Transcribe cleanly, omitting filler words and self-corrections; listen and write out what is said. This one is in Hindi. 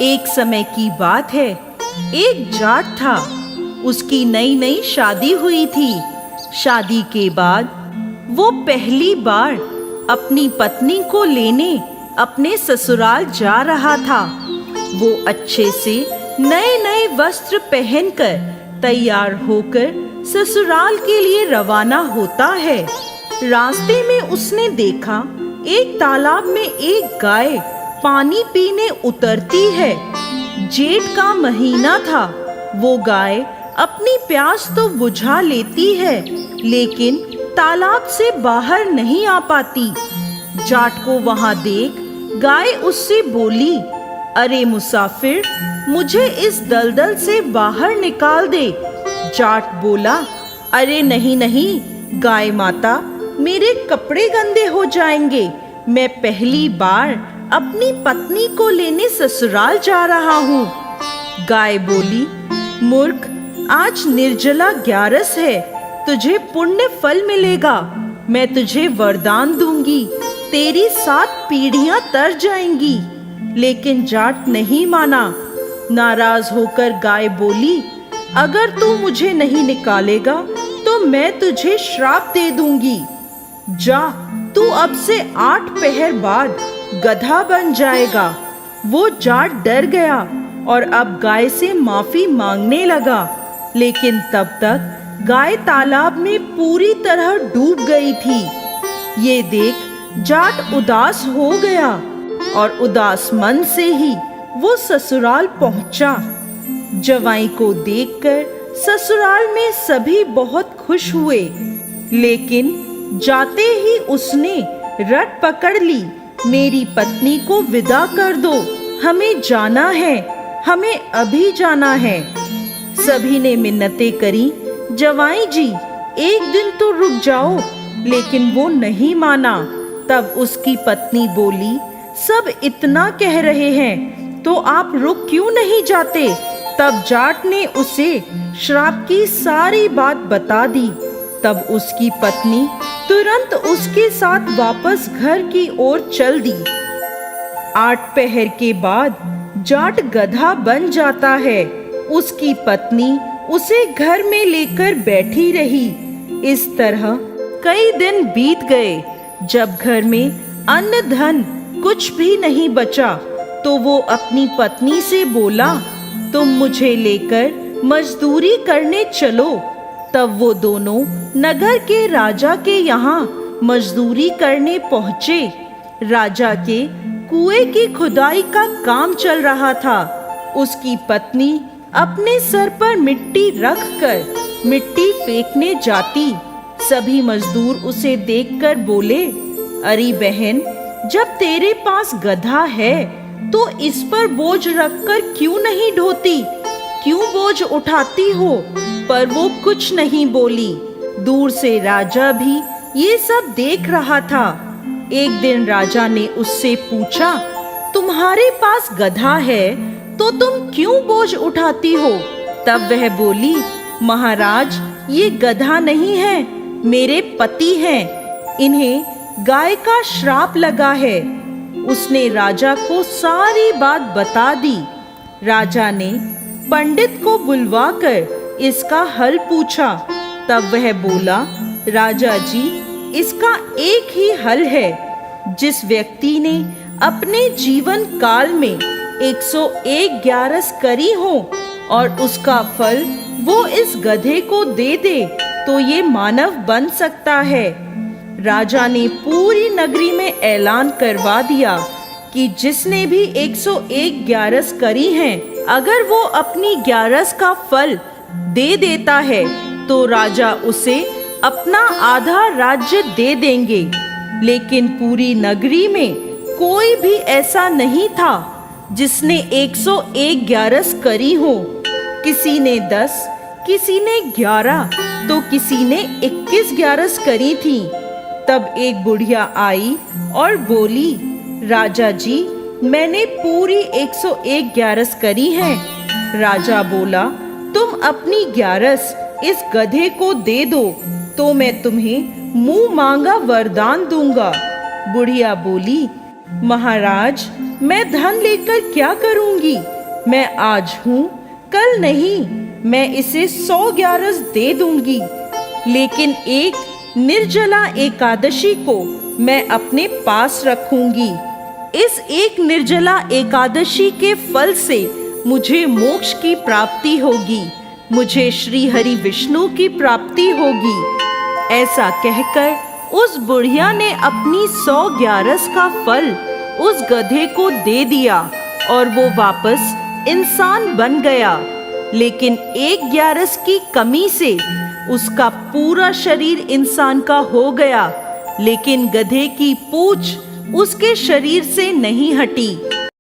एक समय की बात है, एक जाट था। उसकी नई नई शादी हुई थी। शादी के बाद वो पहली बार अपनी पत्नी को लेने अपने ससुराल जा रहा था। वो अच्छे से नए नए वस्त्र पहनकर तैयार होकर ससुराल के लिए रवाना होता है। रास्ते में उसने देखा एक तालाब में एक गाय पानी पीने उतरती है। जेठ का महीना था। वो गाय अपनी प्यास तो बुझा लेती है, लेकिन तालाब से बाहर नहीं आ पाती। जाट को वहां देख गाय उससे बोली, अरे मुसाफिर, मुझे इस दलदल से बाहर निकाल दे। जाट बोला, अरे नहीं नहीं गाय माता, मेरे कपड़े गंदे हो जाएंगे। मैं पहली बार अपनी पत्नी को लेने ससुराल जा रहा हूँ। गाय बोली, मूर्ख, आज निर्जला 11 है, तुझे पुण्य फल मिलेगा। मैं तुझे वरदान दूंगी, तेरी 7 पीढ़ियां तर जाएंगी। लेकिन जाट नहीं माना। नाराज होकर गाय बोली, अगर तू मुझे नहीं निकालेगा तो मैं तुझे श्राप दे दूंगी। जा, तू अब से 8 पहर बाद गधा बन जाएगा। वो जाट डर गया और अब गाय से माफी मांगने लगा, लेकिन तब तक गाय तालाब में पूरी तरह डूब गई थी। ये देख जाट उदास हो गया और उदास मन से ही वो ससुराल पहुंचा। जवाई को देखकर ससुराल में सभी बहुत खुश हुए, लेकिन जाते ही उसने रट पकड़ ली, मेरी पत्नी को विदा कर दो, हमें जाना है, हमें अभी जाना है। सभी ने मिन्नतें करी, जवाई जी एक दिन तो रुक जाओ, लेकिन वो नहीं माना। तब उसकी पत्नी बोली, सब इतना कह रहे हैं तो आप रुक क्यों नहीं जाते? तब जाट ने उसे श्राप की सारी बात बता दी। तब उसकी पत्नी तुरंत उसके साथ वापस घर की ओर चल दी। 8 पहर के बाद जाट गधा बन जाता है। उसकी पत्नी उसे घर में लेकर बैठी रही। इस तरह कई दिन बीत गए। जब घर में अन्न धन कुछ भी नहीं बचा, तो वो अपनी पत्नी से बोला, तुम मुझे लेकर मजदूरी करने चलो। तब वो दोनों नगर के राजा के यहाँ मजदूरी करने पहुँचे। राजा के कुएं की खुदाई का काम चल रहा था। उसकी पत्नी अपने सर पर मिट्टी रखकर मिट्टी फेंकने जाती। सभी मजदूर उसे देखकर बोले, अरे बहन, जब तेरे पास गधा है तो इस पर बोझ रखकर क्यों नहीं ढोती? क्यों बोझ उठाती हो? पर वो कुछ नहीं बोली। दूर से राजा भी ये सब देख रहा था। एक दिन राजा ने उससे पूछा, तुम्हारे पास गधा है तो तुम क्यों बोझ उठाती हो? तब वह बोली, महाराज, ये गधा नहीं है, मेरे पति हैं। इन्हें गाय का श्राप लगा है। उसने राजा को सारी बात बता दी। राजा ने पंडित को बुलवाकर इसका हल पूछा। तब वह बोला, राजा जी, इसका एक ही हल है। जिस व्यक्ति ने अपने जीवन काल में 101 ग्यारस करी हो और उसका फल वो इस गधे को दे दे, तो ये मानव बन सकता है। राजा ने पूरी नगरी में ऐलान करवा दिया कि जिसने भी 101 ग्यारस करी हैं, अगर वो अपनी ग्यारस का फल दे देता है तो राजा उसे अपना आधा राज्य दे देंगे। लेकिन पूरी नगरी में कोई भी ऐसा नहीं था जिसने 101 ग्यारस करी हो। किसी ने 10, किसी ने 11, तो किसी ने 21 ग्यारस करी थी। तब एक बुढ़िया आई और बोली, राजा जी, मैंने पूरी 101 ग्यारस करी है। राजा बोला, तुम अपनी ग्यारस इस गधे को दे दो तो मैं तुम्हें मुंह मांगा वरदान दूंगा। बुढ़िया बोली, महाराज, मैं धन लेकर क्या करूंगी? मैं आज हूँ, कल नहीं, मैं इसे 100 ग्यारस दे दूंगी, लेकिन एक निर्जला एकादशी को मैं अपने पास रखूंगी। इस एक निर्जला एकादशी के फल से मुझे मोक्ष की प्राप्ति होगी, मुझे श्री हरि विष्णु की प्राप्ति होगी। ऐसा कहकर उस बुढ़िया ने अपनी 100 ग्यारस का फल उस गधे को दे दिया और वो वापस इंसान बन गया। लेकिन 1 ग्यारस की कमी से उसका पूरा शरीर इंसान का हो गया, लेकिन गधे की पूंछ उसके शरीर से नहीं हटी।